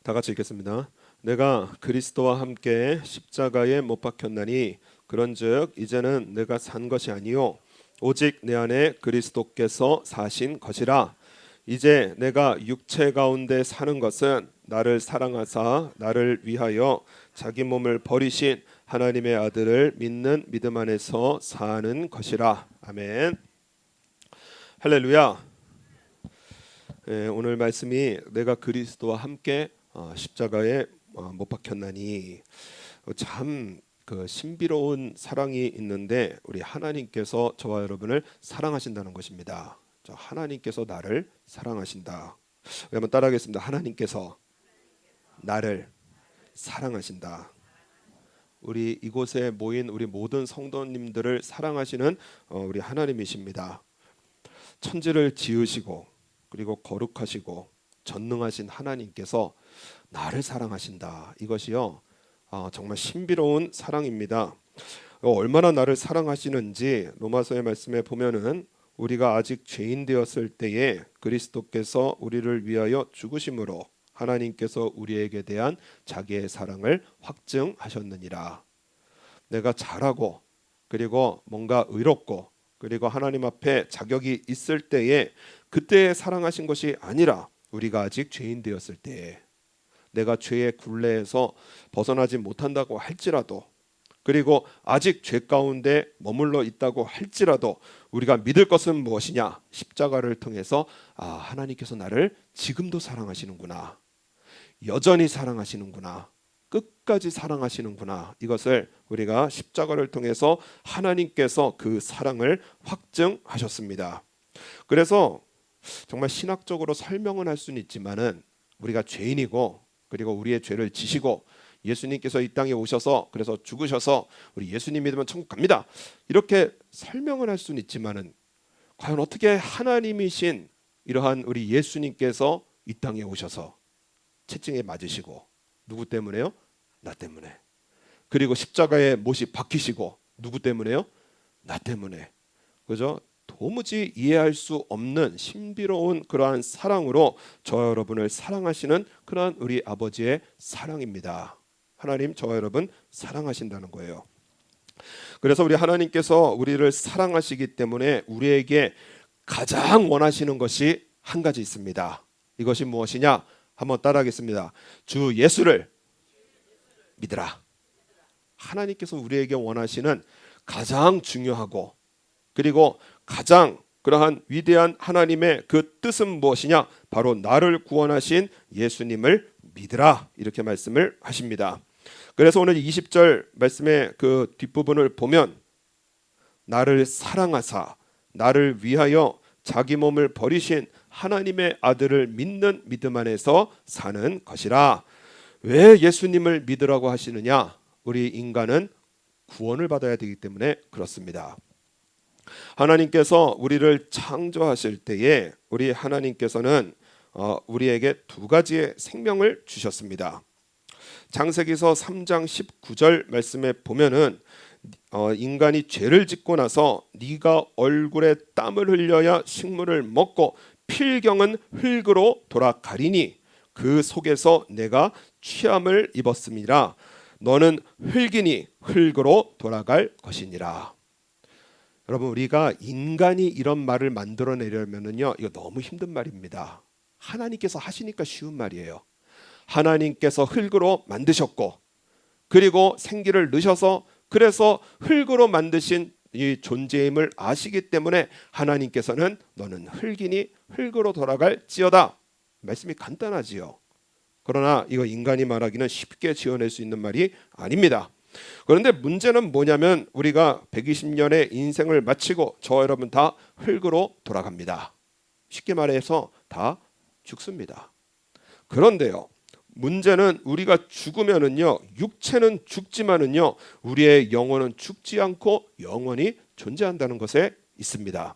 다 같이 읽겠습니다. 내가 그리스도와 함께 십자가에 못 박혔나니 그런즉 이제는 내가 산 것이 아니요 오직 내 안에 그리스도께서 사신 것이라. 이제 내가 육체 가운데 사는 것은 나를 사랑하사 나를 위하여 자기 몸을 버리신 하나님의 아들을 믿는 믿음 안에서 사는 것이라. 아멘. 할렐루야. 오늘 말씀이 내가 그리스도와 함께 십자가에 못 박혔나니, 참 그 신비로운 사랑이 있는데 우리 하나님께서 저와 여러분을 사랑하신다는 것입니다. 하나님께서 나를 사랑하신다. 한번 따라하겠습니다. 하나님께서 나를 사랑하신다. 우리 이곳에 모인 우리 모든 성도님들을 사랑하시는 우리 하나님이십니다. 천지를 지으시고 그리고 거룩하시고 전능하신 하나님께서 나를 사랑하신다. 이것이요, 정말 신비로운 사랑입니다. 얼마나 나를 사랑하시는지 로마서의 말씀에 보면은 우리가 아직 죄인 되었을 때에 그리스도께서 우리를 위하여 죽으심으로 하나님께서 우리에게 대한 자기의 사랑을 확증하셨느니라. 내가 잘하고 그리고 뭔가 의롭고 그리고 하나님 앞에 자격이 있을 때에 그때에 사랑하신 것이 아니라 우리가 아직 죄인 되었을 때에, 내가 죄의 굴레에서 벗어나지 못한다고 할지라도, 그리고 아직 죄 가운데 머물러 있다고 할지라도 우리가 믿을 것은 무엇이냐? 십자가를 통해서 하나님께서 나를 지금도 사랑하시는구나, 여전히 사랑하시는구나, 끝까지 사랑하시는구나. 이것을 우리가 십자가를 통해서 하나님께서 그 사랑을 확증하셨습니다. 그래서 정말 신학적으로 설명은 할 수는 있지만은 우리가 죄인이고 그리고 우리의 죄를 지시고 예수님께서 이 땅에 오셔서 그래서 죽으셔서 우리 예수님 믿으면 천국 갑니다, 이렇게 설명을 할 수는 있지만은 과연 어떻게 하나님이신 이러한 우리 예수님께서 이 땅에 오셔서 채찍에 맞으시고, 누구 때문에요? 나 때문에. 그리고 십자가에 못이 박히시고, 누구 때문에요? 나 때문에. 그죠? 도무지 이해할 수 없는 신비로운 그러한 사랑으로 저와 여러분을 사랑하시는 그러한 우리 아버지의 사랑입니다. 하나님 저와 여러분 사랑하신다는 거예요. 그래서 우리 하나님께서 우리를 사랑하시기 때문에 우리에게 가장 원하시는 것이 한 가지 있습니다. 이것이 무엇이냐? 한번 따라하겠습니다. 주 예수를 믿으라. 하나님께서 우리에게 원하시는 가장 중요하고 그리고 가장 그러한 위대한 하나님의 그 뜻은 무엇이냐? 바로 나를 구원하신 예수님을 믿으라, 이렇게 말씀을 하십니다. 그래서 오늘 20절 말씀의 그 뒷부분을 보면 나를 사랑하사 나를 위하여 자기 몸을 버리신 하나님의 아들을 믿는 믿음 안에서 사는 것이라. 왜 예수님을 믿으라고 하시느냐? 우리 인간은 구원을 받아야 되기 때문에 그렇습니다. 하나님께서 우리를 창조하실 때에 우리 하나님께서는 우리에게 두 가지의 생명을 주셨습니다. 창세기서 3장 19절 말씀에 보면은 인간이 죄를 짓고 나서 네가 얼굴에 땀을 흘려야 식물을 먹고 필경은 흙으로 돌아가리니 그 속에서 내가 취함을 입었음이라. 너는 흙이니 흙으로 돌아갈 것이니라. 여러분, 우리가 인간이 이런 말을 만들어내려면은요, 이거 너무 힘든 말입니다. 하나님께서 하시니까 쉬운 말이에요. 하나님께서 흙으로 만드셨고 그리고 생기를 넣으셔서 그래서 흙으로 만드신 이 존재임을 아시기 때문에 하나님께서는 너는 흙이니 흙으로 돌아갈지어다. 말씀이 간단하지요. 그러나 이거 인간이 말하기는 쉽게 지어낼 수 있는 말이 아닙니다. 그런데 문제는 뭐냐면 우리가 120년의 인생을 마치고 저와 여러분 다 흙으로 돌아갑니다. 쉽게 말해서 다 죽습니다. 그런데요, 문제는 우리가 죽으면은요, 육체는 죽지만은요, 우리의 영혼은 죽지 않고 영원히 존재한다는 것에 있습니다.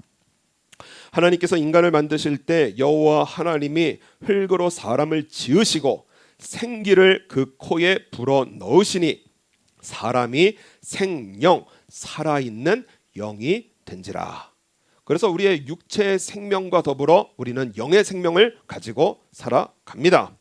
하나님께서 인간을 만드실 때 여호와 하나님이 흙으로 사람을 지으시고 생기를 그 코에 불어 넣으시니 사람이 생영, 살아있는 영이 된지라. 그래서 우리의 육체의 생명과 더불어 우리는 영의 생명을 가지고 살아갑니다.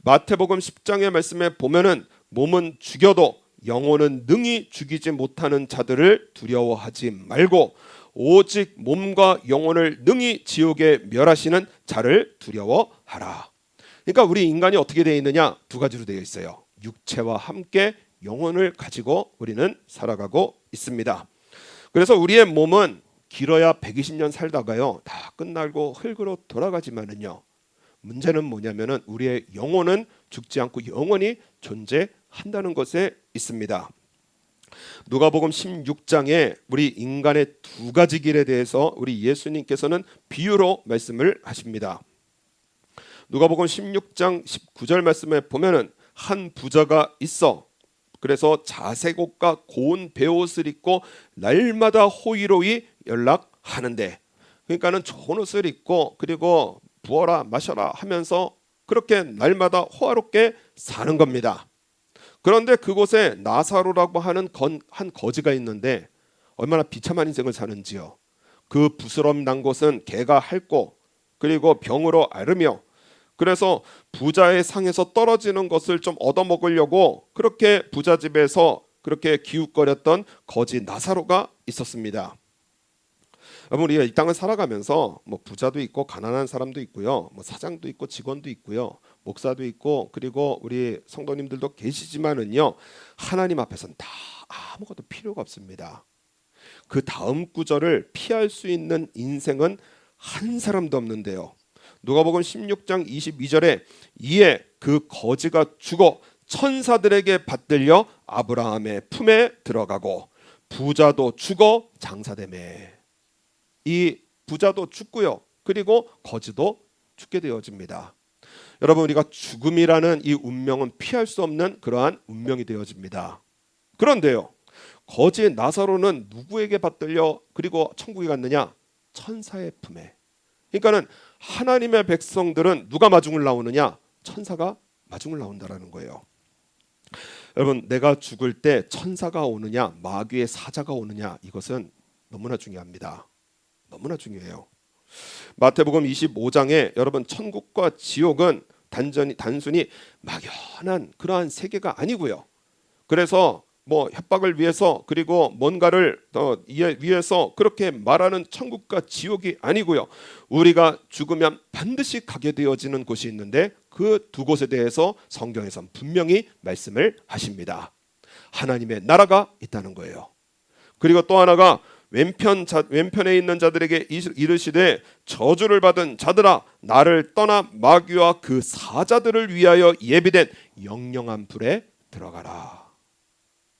마태복음 10장의 말씀에 보면은 몸은 죽여도 영혼은 능히 죽이지 못하는 자들을 두려워하지 말고 오직 몸과 영혼을 능히 지옥에 멸하시는 자를 두려워하라. 그러니까 우리 인간이 어떻게 되어 있느냐? 두 가지로 되어 있어요. 육체와 함께 영혼을 가지고 우리는 살아가고 있습니다. 그래서 우리의 몸은 길어야 120년 살다가요 다 끝나고 흙으로 돌아가지만은요, 문제는 뭐냐면은 우리의 영혼은 죽지 않고 영원히 존재한다는 것에 있습니다. 누가복음 16장에 우리 인간의 두 가지 길에 대해서 우리 예수님께서는 비유로 말씀을 하십니다. 누가복음 16장 19절 말씀에 보면은 한 부자가 있어. 그래서 자색 옷과 고운 베옷을 입고 날마다 호의로이 연락하는데, 그러니까는 좋은 옷을 입고 그리고 부어라 마셔라 하면서 그렇게 날마다 호화롭게 사는 겁니다. 그런데 그곳에 나사로라고 하는 한 거지가 있는데 얼마나 비참한 인생을 사는지요. 그 부스럼 난 곳은 개가 핥고 그리고 병으로 앓으며, 그래서 부자의 상에서 떨어지는 것을 좀 얻어먹으려고 그렇게 부자 집에서 그렇게 기웃거렸던 거지 나사로가 있었습니다. 여러분, 우리가 이 땅을 살아가면서 뭐 부자도 있고 가난한 사람도 있고요, 뭐 사장도 있고 직원도 있고요, 목사도 있고 그리고 우리 성도님들도 계시지만은요, 하나님 앞에서는 다 아무것도 필요가 없습니다. 그 다음 구절을 피할 수 있는 인생은 한 사람도 없는데요. 누가복음 16장 22절에 이에 그 거지가 죽어 천사들에게 받들려 아브라함의 품에 들어가고 부자도 죽어 장사되매. 이 부자도 죽고요, 그리고 거지도 죽게 되어집니다. 여러분, 우리가 죽음이라는 이 운명은 피할 수 없는 그러한 운명이 되어집니다. 그런데요, 거지 나사로는 누구에게 받들려 그리고 천국에 갔느냐? 천사의 품에. 그러니까는 하나님의 백성들은 누가 마중을 나오느냐? 천사가 마중을 나온다라는 거예요. 여러분, 내가 죽을 때 천사가 오느냐 마귀의 사자가 오느냐, 이것은 너무나 중요합니다. 너무나 중요해요. 마태복음 25장에 여러분, 천국과 지옥은 단순히 막연한 그러한 세계가 아니고요. 그래서 뭐 협박을 위해서 그리고 뭔가를 위해서 그렇게 말하는 천국과 지옥이 아니고요. 우리가 죽으면 반드시 가게 되어지는 곳이 있는데 그 두 곳에 대해서 성경에서는 분명히 말씀을 하십니다. 하나님의 나라가 있다는 거예요. 그리고 또 하나가 왼편에 있는 자들에게 이르시되 저주를 받은 자들아, 나를 떠나 마귀와 그 사자들을 위하여 예비된 영영한 불에 들어가라.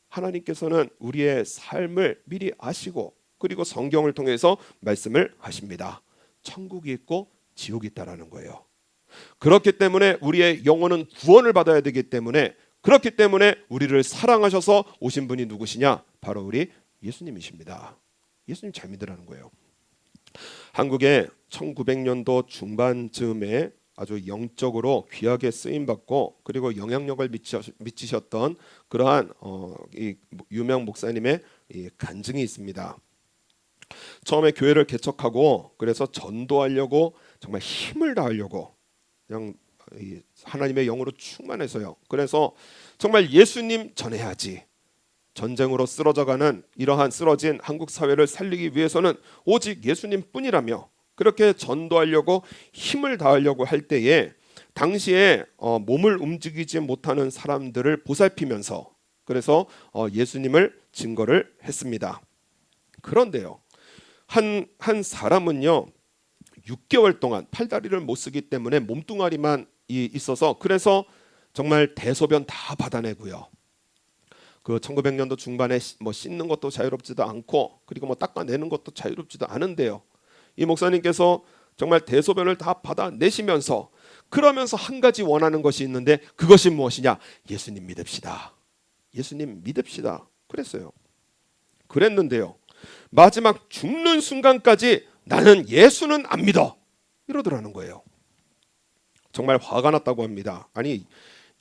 하나님께서는 우리의 삶을 미리 아시고 그리고 성경을 통해서 말씀을 하십니다. 천국이 있고 지옥이 있다라는 거예요. 그렇기 때문에 우리의 영혼은 구원을 받아야 되기 때문에, 그렇기 때문에 우리를 사랑하셔서 오신 분이 누구시냐? 바로 우리 예수님이십니다. 예수님 잘 믿으라는 거예요. 한국에 1900년도 중반쯤에 아주 영적으로 귀하게 쓰임받고 그리고 영향력을 미치셨던 그러한 이 유명 목사님의 이 간증이 있습니다. 처음에 교회를 개척하고 그래서 전도하려고 정말 힘을 다하려고 그냥 하나님의 영으로 충만해서요. 그래서 정말 예수님 전해야지. 전쟁으로 쓰러져가는 이러한 쓰러진 한국 사회를 살리기 위해서는 오직 예수님뿐이라며 그렇게 전도하려고 힘을 다하려고 할 때에 당시에 몸을 움직이지 못하는 사람들을 보살피면서 그래서 예수님을 증거를 했습니다. 그런데요, 한 사람은요 6개월 동안 팔다리를 못 쓰기 때문에 몸뚱아리만 있어서 그래서 정말 대소변 다 받아내고요. 그 1900년도 중반에 뭐 씻는 것도 자유롭지도 않고 그리고 뭐 닦아내는 것도 자유롭지도 않은데요, 이 목사님께서 정말 대소변을 다 받아내시면서 그러면서 한 가지 원하는 것이 있는데 그것이 무엇이냐? 예수님 믿읍시다. 예수님 믿읍시다. 그랬어요. 그랬는데요, 마지막 죽는 순간까지 나는 예수는 안 믿어 이러더라는 거예요. 정말 화가 났다고 합니다. 아니,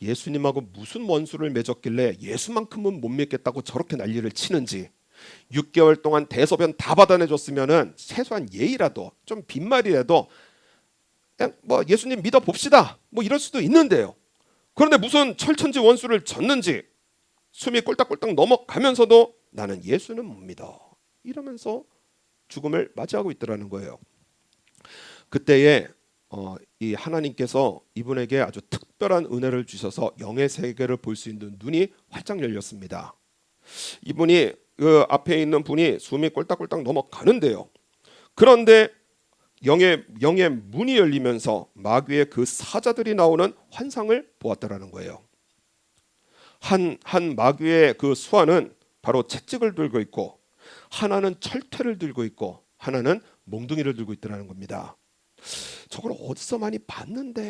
예수님하고 무슨 원수를 맺었길래 예수만큼은 못 믿겠다고 저렇게 난리를 치는지. 6개월 동안 대소변 다 받아내줬으면은 최소한 예의라도 좀 빈말이라도 뭐 예수님 믿어 봅시다 뭐 이럴 수도 있는데요, 그런데 무슨 철천지 원수를 졌는지 숨이 꼴딱꼴딱 넘어가면서도 나는 예수는 못 믿어 이러면서 죽음을 맞이하고 있더라는 거예요. 그때에 이 하나님께서 이분에게 아주 특별한 은혜를 주셔서 영의 세계를 볼 수 있는 눈이 활짝 열렸습니다. 이분이 그 앞에 있는 분이 숨이 꼴딱꼴딱 넘어가는데요. 그런데 영의 문이 열리면서 마귀의 그 사자들이 나오는 환상을 보았다라는 거예요. 한 마귀의 그 수하는 바로 채찍을 들고 있고 하나는 철퇴를 들고 있고 하나는 몽둥이를 들고 있더라는 겁니다. 저걸 어디서 많이 봤는데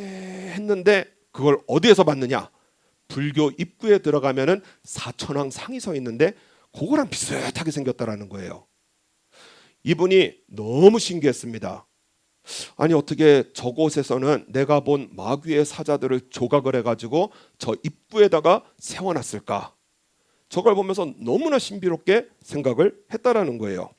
했는데 그걸 어디에서 봤느냐? 불교 입구에 들어가면은 사천왕 상이 서 있는데 그거랑 비슷하게 생겼다라는 거예요. 이분이 너무 신기했습니다. 아니 어떻게 저곳에서는 내가 본 마귀의 사자들을 조각을 해가지고 저 입구에다가 세워놨을까? 저걸 보면서 너무나 신비롭게 생각을 했다라는 거예요.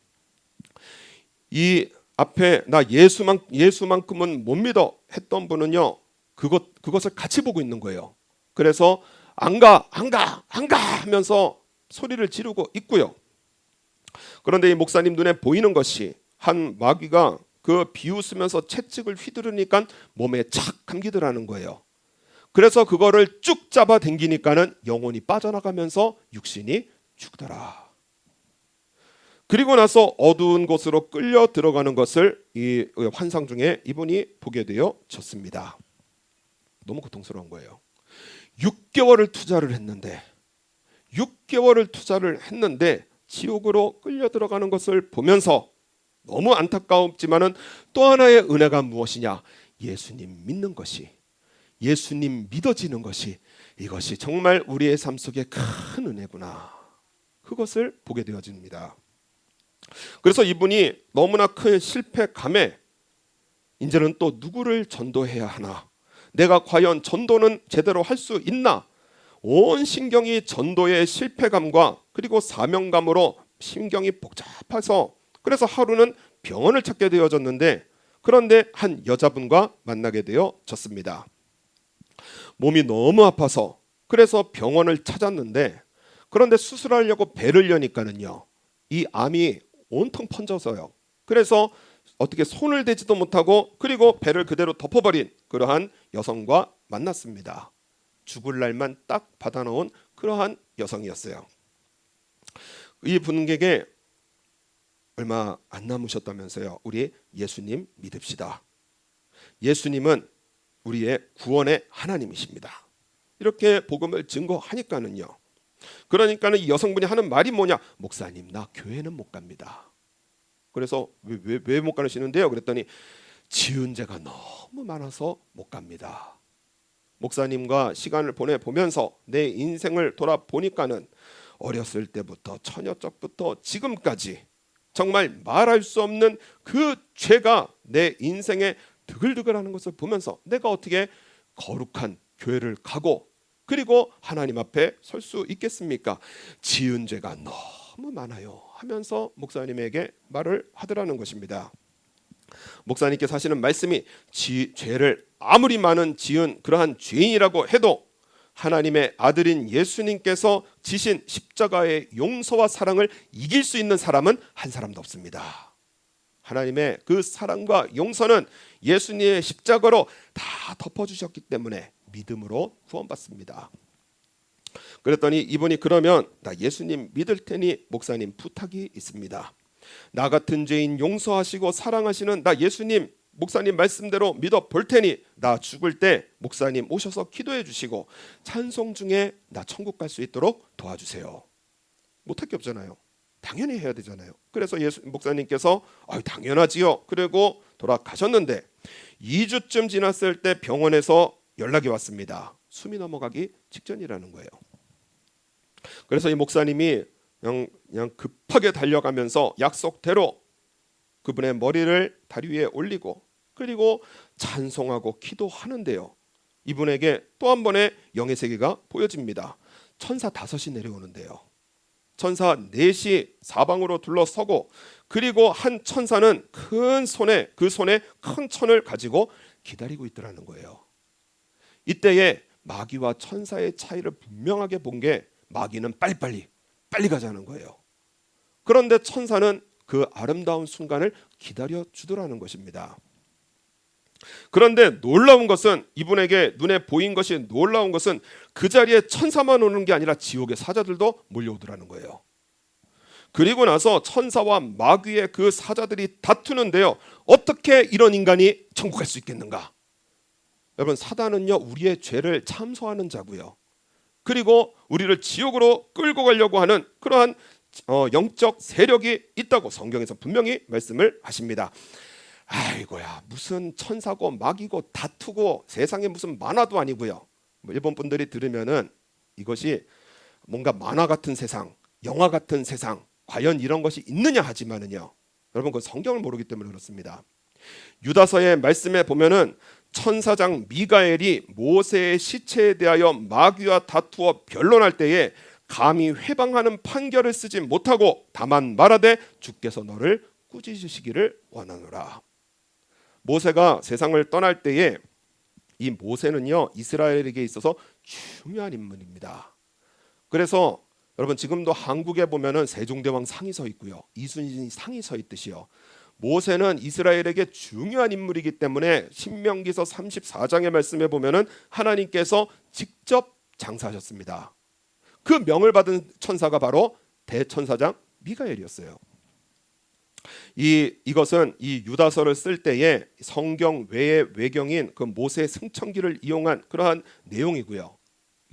이 앞에 나 예수만큼은 못 믿어 했던 분은요 그것을 같이 보고 있는 거예요. 그래서 안 가 하면서 소리를 지르고 있고요. 그런데 이 목사님 눈에 보이는 것이 한 마귀가 그 비웃으면서 채찍을 휘두르니까 몸에 착 감기더라는 거예요. 그래서 그거를 쭉 잡아 당기니까는 영혼이 빠져나가면서 육신이 죽더라. 그리고 나서 어두운 곳으로 끌려 들어가는 것을 이 환상 중에 이분이 보게 되어졌습니다. 너무 고통스러운 거예요. 6개월을 투자를 했는데 지옥으로 끌려 들어가는 것을 보면서 너무 안타까웠지만은 또 하나의 은혜가 무엇이냐? 예수님 믿는 것이, 예수님 믿어지는 것이, 이것이 정말 우리의 삶 속에 큰 은혜구나. 그것을 보게 되어집니다. 그래서 이분이 너무나 큰 실패감에 이제는 또 누구를 전도해야 하나? 내가 과연 전도는 제대로 할 수 있나? 온 신경이 전도의 실패감과 그리고 사명감으로 신경이 복잡해서 그래서 하루는 병원을 찾게 되어졌는데 그런데 한 여자분과 만나게 되어졌습니다. 몸이 너무 아파서 그래서 병원을 찾았는데 그런데 수술하려고 배를 여니까는요 이 암이 온통 번져서요. 그래서 어떻게 손을 대지도 못하고 그리고 배를 그대로 덮어버린 그러한 여성과 만났습니다. 죽을 날만 딱 받아놓은 그러한 여성이었어요. 이 분에게 얼마 안 남으셨다면서요. 우리 예수님 믿읍시다. 예수님은 우리의 구원의 하나님이십니다. 이렇게 복음을 증거하니까는요. 그러니까는 이 여성분이 하는 말이 뭐냐? 목사님 나 교회는 못 갑니다. 그래서 왜 못 가시는데요? 그랬더니 지은 죄가 너무 많아서 못 갑니다. 목사님과 시간을 보내보면서 내 인생을 돌아보니까는 어렸을 때부터 처녀적부터 지금까지 정말 말할 수 없는 그 죄가 내 인생에 드글드글하는 것을 보면서 내가 어떻게 거룩한 교회를 가고 그리고 하나님 앞에 설 수 있겠습니까? 지은 죄가 너무 많아요 하면서 목사님에게 말을 하더라는 것입니다. 목사님께서 하시는 말씀이 죄를 아무리 많은 지은 그러한 죄인이라고 해도 하나님의 아들인 예수님께서 지신 십자가의 용서와 사랑을 이길 수 있는 사람은 한 사람도 없습니다. 하나님의 그 사랑과 용서는 예수님의 십자가로 다 덮어주셨기 때문에 믿음으로 구원받습니다. 그랬더니 이분이 그러면 나 예수님 믿을 테니 목사님 부탁이 있습니다. 나 같은 죄인 용서하시고 사랑하시는 나 예수님 목사님 말씀대로 믿어 볼 테니 나 죽을 때 목사님 오셔서 기도해 주시고 찬송 중에 나 천국 갈 수 있도록 도와주세요. 못할 게 없잖아요. 당연히 해야 되잖아요. 그래서 목사님께서 당연하지요. 그리고 돌아가셨는데 2주쯤 지났을 때 병원에서 연락이 왔습니다. 숨이 넘어가기 직전이라는 거예요. 그래서 이 목사님이 그냥 급하게 달려가면서 약속대로 그분의 머리를 다리 위에 올리고 그리고 찬송하고 기도하는데요. 이분에게 또 한 번의 영의 세계가 보여집니다. 천사 5이 내려오는데요. 천사 4이 사방으로 둘러서고 그리고 한 천사는 큰 손에 큰 천을 가지고 기다리고 있더라는 거예요. 이때에 마귀와 천사의 차이를 분명하게 본 게 마귀는 빨리 가자는 거예요. 그런데 천사는 그 아름다운 순간을 기다려 주더라는 것입니다. 그런데 놀라운 것은, 이분에게 눈에 보인 것이 놀라운 것은 그 자리에 천사만 오는 게 아니라 지옥의 사자들도 몰려오더라는 거예요. 그리고 나서 천사와 마귀의 그 사자들이 다투는데요, 어떻게 이런 인간이 천국 갈 수 있겠는가? 여러분, 사단은요, 우리의 죄를 참소하는 자고요, 그리고 우리를 지옥으로 끌고 가려고 하는 그러한 영적 세력이 있다고 성경에서 분명히 말씀을 하십니다. 아이고야, 무슨 천사고 마귀고 다투고 세상에 무슨 만화도 아니고요. 일본 분들이 들으면은 이것이 뭔가 만화 같은 세상, 영화 같은 세상, 과연 이런 것이 있느냐 하지만은요, 여러분, 그 성경을 모르기 때문에 그렇습니다. 유다서의 말씀에 보면은 천사장 미가엘이 모세의 시체에 대하여 마귀와 다투어 변론할 때에 감히 회방하는 판결을 쓰지 못하고 다만 말하되 주께서 너를 꾸짖으시기를 원하노라. 모세가 세상을 떠날 때에 이 모세는요, 이스라엘에게 있어서 중요한 인물입니다. 그래서 여러분, 지금도 한국에 보면은 세종대왕 상이 서 있고요, 이순신 상이 서 있듯이요, 모세는 이스라엘에게 중요한 인물이기 때문에 신명기서 34장의 말씀에 보면은 하나님께서 직접 장사하셨습니다. 그 명을 받은 천사가 바로 대천사장 미가엘이었어요. 이것은 이 유다서를 쓸 때에 성경 외의 외경인 그 모세 승천기를 이용한 그러한 내용이고요.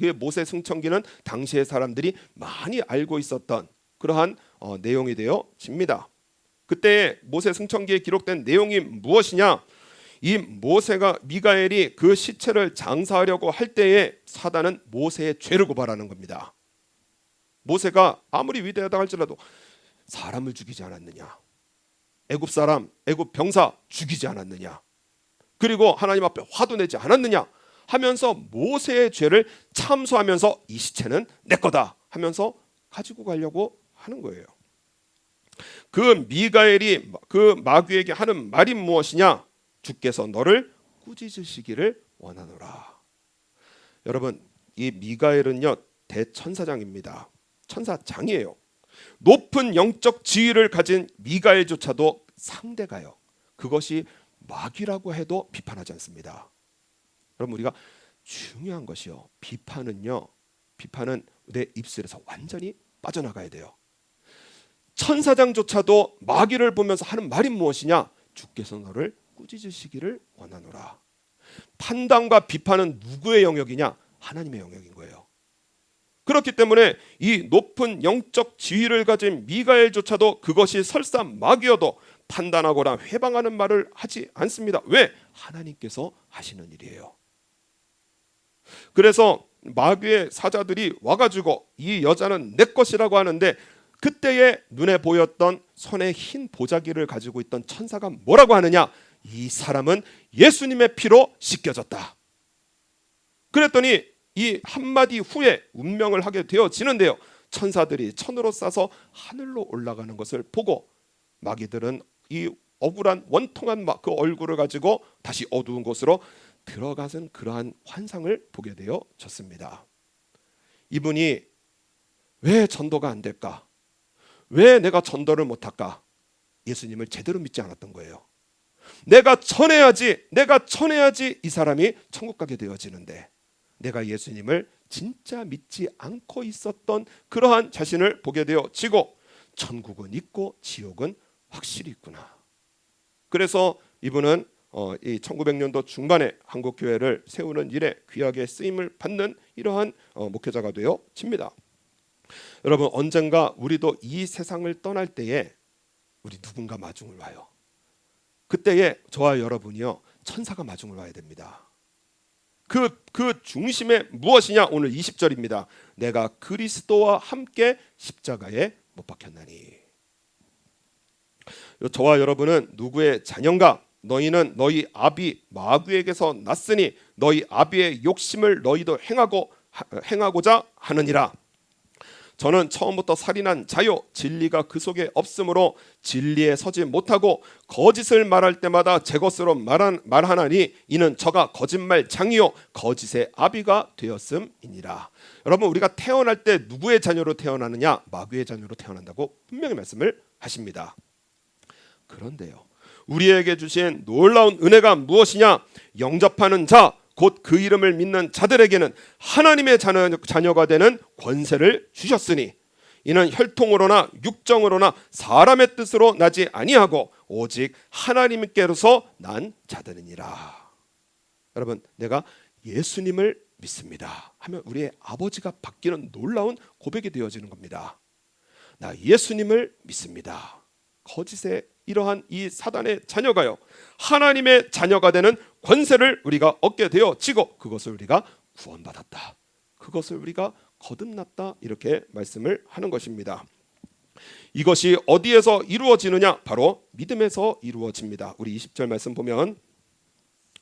이 모세 승천기는 당시의 사람들이 많이 알고 있었던 그러한 내용이 되어집니다. 그때 모세 승천기에 기록된 내용이 무엇이냐? 이 모세가 미가엘이 그 시체를 장사하려고 할 때에 사단은 모세의 죄를 고발하는 겁니다. 모세가 아무리 위대하다 할지라도 사람을 죽이지 않았느냐? 애굽 사람, 애굽 병사 죽이지 않았느냐? 그리고 하나님 앞에 화도 내지 않았느냐? 하면서 모세의 죄를 참소하면서 이 시체는 내 거다 하면서 가지고 가려고 하는 거예요. 그 미가엘이 그 마귀에게 하는 말이 무엇이냐? 주께서 너를 꾸짖으시기를 원하노라. 여러분, 이 미가엘은요, 대천사장입니다. 천사장이에요. 높은 영적 지위를 가진 미가엘조차도 상대가요, 그것이 마귀라고 해도 비판하지 않습니다. 여러분, 우리가 중요한 것이요, 비판은 내 입술에서 완전히 빠져나가야 돼요. 천사장조차도 마귀를 보면서 하는 말이 무엇이냐? 주께서 너를 꾸짖으시기를 원하노라. 판단과 비판은 누구의 영역이냐? 하나님의 영역인 거예요. 그렇기 때문에 이 높은 영적 지위를 가진 미가엘조차도 그것이 설사 마귀여도 판단하거나 회방하는 말을 하지 않습니다. 왜? 하나님께서 하시는 일이에요. 그래서 마귀의 사자들이 와가지고 이 여자는 내 것이라고 하는데, 그때에 눈에 보였던 손에 흰 보자기를 가지고 있던 천사가 뭐라고 하느냐? 이 사람은 예수님의 피로 씻겨졌다. 그랬더니 이 한마디 후에 운명을 하게 되어지는데요, 천사들이 천으로 싸서 하늘로 올라가는 것을 보고 마귀들은 이 억울한 원통한 그 얼굴을 가지고 다시 어두운 곳으로 들어가는 그러한 환상을 보게 되어졌습니다. 이분이 왜 전도가 안 될까? 왜 내가 전도를 못할까? 예수님을 제대로 믿지 않았던 거예요. 내가 전해야지 이 사람이 천국 가게 되어지는데, 내가 예수님을 진짜 믿지 않고 있었던 그러한 자신을 보게 되어지고, 천국은 있고 지옥은 확실히 있구나. 그래서 이분은 이 1900년도 중반에 한국교회를 세우는 일에 귀하게 쓰임을 받는 이러한 목회자가 되어집니다. 여러분, 언젠가 우리도 이 세상을 떠날 때에 우리 누군가 마중을 와요. 그때에 저와 여러분이요, 천사가 마중을 와야 됩니다. 그 중심에 무엇이냐? 오늘 20절입니다. 내가 그리스도와 함께 십자가에 못 박혔나니. 저와 여러분은 누구의 자녀인가? 너희는 너희 아비 마귀에게서 났으니 너희 아비의 욕심을 너희도 행하고자 하느니라. 저는 처음부터 살인한 자요 진리가 그 속에 없으므로 진리에 서지 못하고 거짓을 말할 때마다 제 것으로 말하나니 이는 저가 거짓말장이요 거짓의 아비가 되었음이니라. 여러분, 우리가 태어날 때 누구의 자녀로 태어나느냐? 마귀의 자녀로 태어난다고 분명히 말씀을 하십니다. 그런데요, 우리에게 주신 놀라운 은혜가 무엇이냐? 영접하는 자, 곧 그 이름을 믿는 자들에게는 하나님의 자녀가 되는 권세를 주셨으니 이는 혈통으로나 육정으로나 사람의 뜻으로 나지 아니하고 오직 하나님께로서 난 자들이니라. 여러분, 내가 예수님을 믿습니다 하면 우리의 아버지가 바뀌는 놀라운 고백이 되어지는 겁니다. 나 예수님을 믿습니다. 거짓의 이러한 이 사단의 자녀가요, 하나님의 자녀가 되는 권세를 우리가 얻게 되어지고 그것을 우리가 구원받았다, 그것을 우리가 거듭났다, 이렇게 말씀을 하는 것입니다. 이것이 어디에서 이루어지느냐? 바로 믿음에서 이루어집니다. 우리 20절 말씀 보면,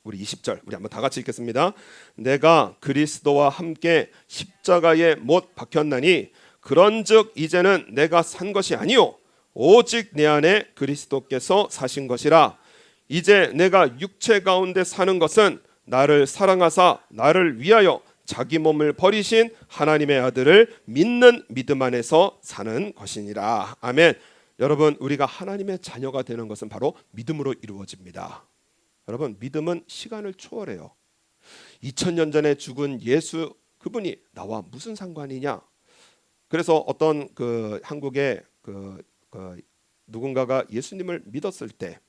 우리 20절 우리 한번 다 같이 읽겠습니다. 내가 그리스도와 함께 십자가에 못 박혔나니 그런즉 이제는 내가 산 것이 아니요 오직 내 안에 그리스도께서 사신 것이라. 이제 내가 육체 가운데 사는 것은 나를 사랑하사 나를 위하여 자기 몸을 버리신 하나님의 아들을 믿는 믿음 안에서 사는 것이니라. 아멘. 여러분, 우리가 하나님의 자녀가 되는 것은 바로 믿음으로 이루어집니다. 여러분, 믿음은 시간을 초월해요. 2000년 전에 죽은 예수, 그분이 나와 무슨 상관이냐? 그래서 어떤 한국의 누군가가 예수님을 믿었을 때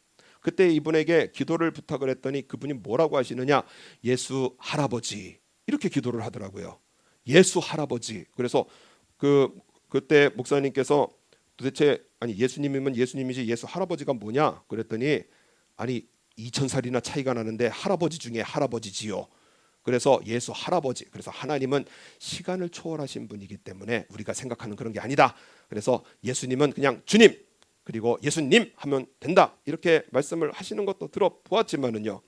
그때 이분에게 기도를 부탁을 했더니 그분이 뭐라고 하시느냐? 예수 할아버지, 이렇게 기도를 하더라고요. 예수 할아버지. 그래서 그때 목사님께서 도대체 아니 예수님이면 예수님이지 예수 할아버지가 뭐냐? 그랬더니 아니 2000살이나 차이가 나는데 할아버지 중에 할아버지지요. 그래서 예수 할아버지. 그래서 하나님은 시간을 초월하신 분이기 때문에 우리가 생각하는 그런 게 아니다. 그래서 예수님은 그냥 주님 그리고 예수님 하면 된다, 이렇게 말씀을 하시는 것도 들어보았지만은요,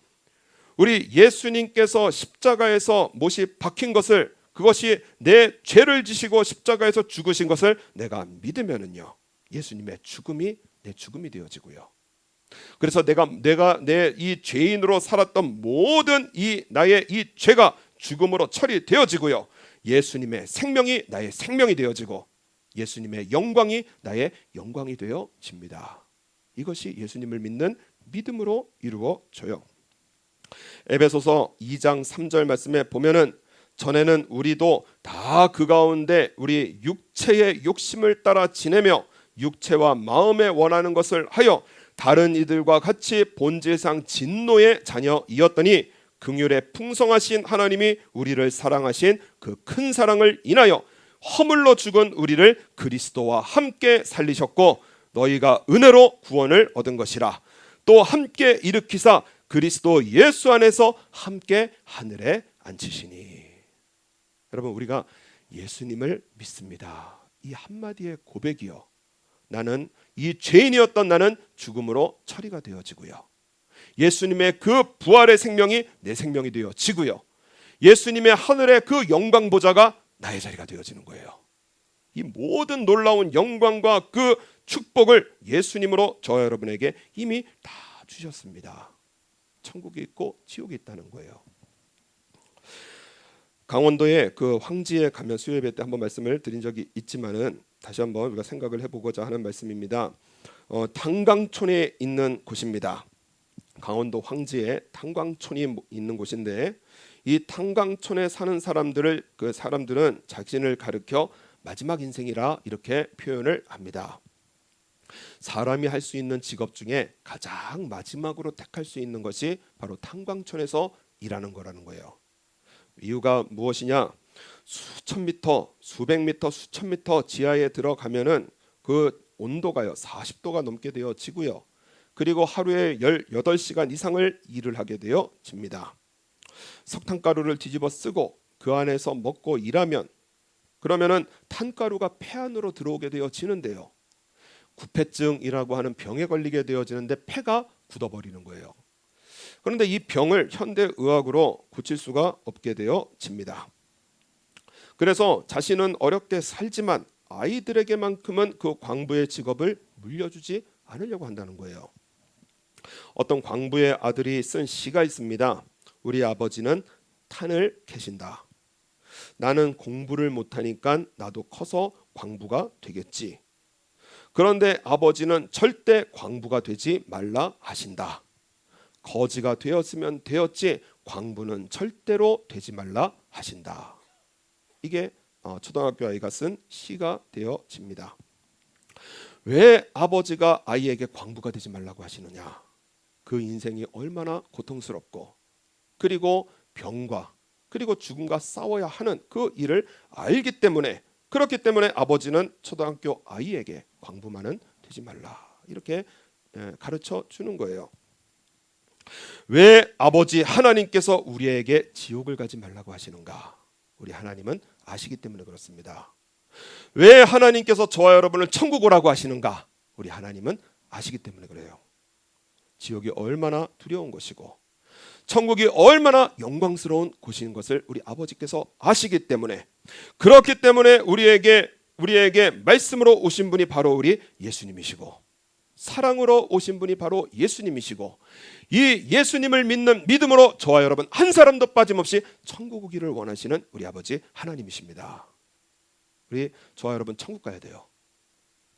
우리 예수님께서 십자가에서 못이 박힌 것을, 그것이 내 죄를 지시고 십자가에서 죽으신 것을 내가 믿으면은요, 예수님의 죽음이 내 죽음이 되어지고요. 그래서 내가 내 이 죄인으로 살았던 모든 나의 이 죄가 죽음으로 처리되어지고요, 예수님의 생명이 나의 생명이 되어지고 예수님의 영광이 나의 영광이 되어집니다. 이것이 예수님을 믿는 믿음으로 이루어져요. 에베소서 2장 3절 말씀에 보면은 전에는 우리도 다 그 가운데 우리 육체의 욕심을 따라 지내며 육체와 마음에 원하는 것을 하여 다른 이들과 같이 본질상 진노의 자녀이었더니 긍휼에 풍성하신 하나님이 우리를 사랑하신 그 큰 사랑을 인하여 허물로 죽은 우리를 그리스도와 함께 살리셨고 너희가 은혜로 구원을 얻은 것이라. 또 함께 일으키사 그리스도 예수 안에서 함께 하늘에 앉히시니. 여러분, 우리가 예수님을 믿습니다. 이 한마디의 고백이요, 나는 이 죄인이었던 나는 죽음으로 처리가 되어지고요, 예수님의 그 부활의 생명이 내 생명이 되어지고요, 예수님의 하늘의 그 영광 보좌가 나의 자리가 되어지는 거예요. 이 모든 놀라운 영광과 그 축복을 예수님으로 저와 여러분에게 이미 다 주셨습니다. 천국이 있고 지옥이 있다는 거예요. 강원도의 그 황지에 가면 수요예배 때 한번 말씀을 드린 적이 있지만은 다시 한번 우리가 생각을 해보고자 하는 말씀입니다. 탄광촌에 있는 곳입니다. 강원도 황지에 탄광촌이 있는 곳인데 이 탄광촌에 사는 사람들은 자신을 가리켜 마지막 인생이라 이렇게 표현을 합니다. 사람이 할 수 있는 직업 중에 가장 마지막으로 택할 수 있는 것이 바로 탄광촌에서 일하는 거라는 거예요. 이유가 무엇이냐? 수천 미터, 수백 미터, 수천 미터 지하에 들어가면은 그 온도가요 40도가 넘게 되어지고요. 그리고 하루에 18시간 이상을 일을 하게 되어집니다. 석탄가루를 뒤집어 쓰고 그 안에서 먹고 일하면 그러면은 탄가루가 폐 안으로 들어오게 되어지는데요, 구폐증이라고 하는 병에 걸리게 되어지는데 폐가 굳어버리는 거예요. 그런데 이 병을 현대의학으로 고칠 수가 없게 되어집니다. 그래서 자신은 어렵게 살지만 아이들에게만큼은 그 광부의 직업을 물려주지 않으려고 한다는 거예요. 어떤 광부의 아들이 쓴 시가 있습니다. 우리 아버지는 탄을 캐신다. 나는 공부를 못하니까 나도 커서 광부가 되겠지. 그런데 아버지는 절대 광부가 되지 말라 하신다. 거지가 되었으면 되었지 광부는 절대로 되지 말라 하신다. 이게 초등학교 아이가 쓴 시가 되어집니다. 왜 아버지가 아이에게 광부가 되지 말라고 하시느냐? 그 인생이 얼마나 고통스럽고 그리고 병과 그리고 죽음과 싸워야 하는 그 일을 알기 때문에, 그렇기 때문에 아버지는 초등학교 아이에게 광부만은 되지 말라 이렇게 가르쳐 주는 거예요. 왜 아버지 하나님께서 우리에게 지옥을 가지 말라고 하시는가? 우리 하나님은 아시기 때문에 그렇습니다. 왜 하나님께서 저와 여러분을 천국 오라고 하시는가? 우리 하나님은 아시기 때문에 그래요. 지옥이 얼마나 두려운 것이고 천국이 얼마나 영광스러운 곳인 것을 우리 아버지께서 아시기 때문에, 그렇기 때문에 우리에게 말씀으로 오신 분이 바로 우리 예수님이시고 사랑으로 오신 분이 바로 예수님이시고, 이 예수님을 믿는 믿음으로 저와 여러분 한 사람도 빠짐없이 천국 오기를 원하시는 우리 아버지 하나님이십니다. 우리 저와 여러분 천국 가야 돼요.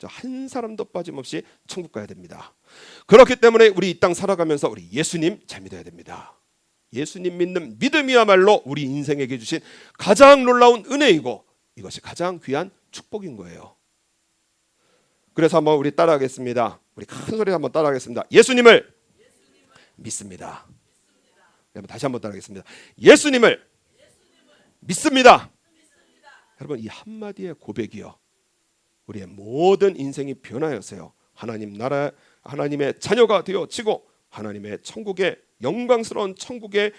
한 사람도 빠짐없이 천국 가야 됩니다. 그렇기 때문에 우리 이 땅 살아가면서 우리 예수님 잘 믿어야 됩니다. 예수님 믿는 믿음이야말로 우리 인생에게 주신 가장 놀라운 은혜이고 이것이 가장 귀한 축복인 거예요. 그래서 한번 우리 따라하겠습니다. 우리 큰 소리로 한번 따라하겠습니다. 예수님을 믿습니다. 다시 한번 따라하겠습니다. 예수님을 믿습니다. 여러분, 이 한마디의 고백이요, 우리의 모든 인생이 변하였어요. 하나님 나라, 하나님의 자녀가 되어지고 하나님의 천국의 영광스러운 천국에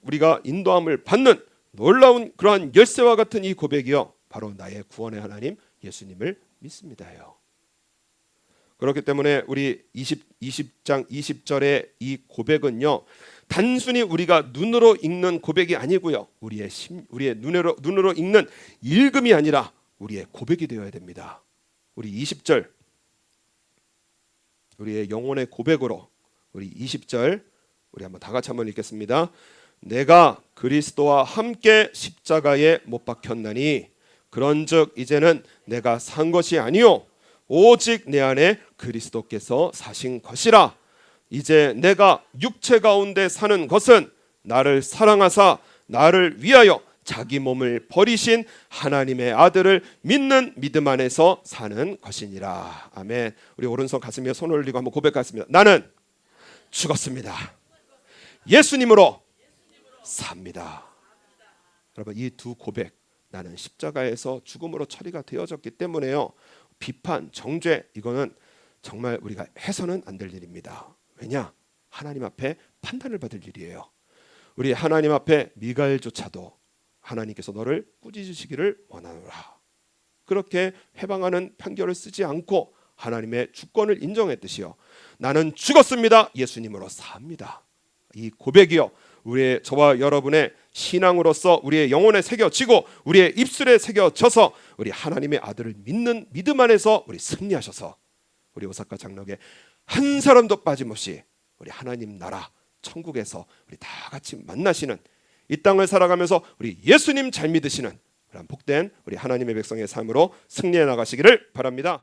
우리가 인도함을 받는 놀라운 그러한 열쇠와 같은 이 고백이요, 바로 나의 구원의 하나님 예수님을 믿습니다요. 그렇기 때문에 우리 20장 20절의 이 고백은요, 단순히 우리가 눈으로 읽는 고백이 아니고요, 우리의 눈으로 읽는 읽음이 아니라 우리의 고백이 되어야 됩니다. 우리 20절, 우리의 영혼의 고백으로 우리 20절 우리 한번 다 같이 한번 읽겠습니다. 내가 그리스도와 함께 십자가에 못 박혔나니 그런즉 이제는 내가 산 것이 아니요 오직 내 안에 그리스도께서 사신 것이라. 이제 내가 육체 가운데 사는 것은 나를 사랑하사 나를 위하여 자기 몸을 버리신 하나님의 아들을 믿는 믿음 안에서 사는 것이니라. 아멘. 우리 오른손 가슴에 손을 올리고 한번 고백하겠습니다. 나는 죽었습니다. 예수님으로 삽니다. 여러분, 이 두 고백, 나는 십자가에서 죽음으로 처리가 되어졌기 때문에요, 비판, 정죄, 이거는 정말 우리가 해서는 안 될 일입니다. 왜냐? 하나님 앞에 판단을 받을 일이에요. 우리 하나님 앞에 미갈조차도 하나님께서 너를 꾸짖으시기를 원하노라, 그렇게 해방하는 판결을 쓰지 않고 하나님의 주권을 인정했듯이요, 나는 죽었습니다. 예수님으로 삽니다. 이 고백이요, 우리의 저와 여러분의 신앙으로서 우리의 영혼에 새겨지고 우리의 입술에 새겨져서 우리 하나님의 아들을 믿는 믿음 안에서 우리 승리하셔서 우리 오사카 장로교회 한 사람도 빠짐없이 우리 하나님 나라 천국에서 우리 다 같이 만나시는, 이 땅을 살아가면서 우리 예수님 잘 믿으시는 그런 복된 우리 하나님의 백성의 삶으로 승리해 나가시기를 바랍니다.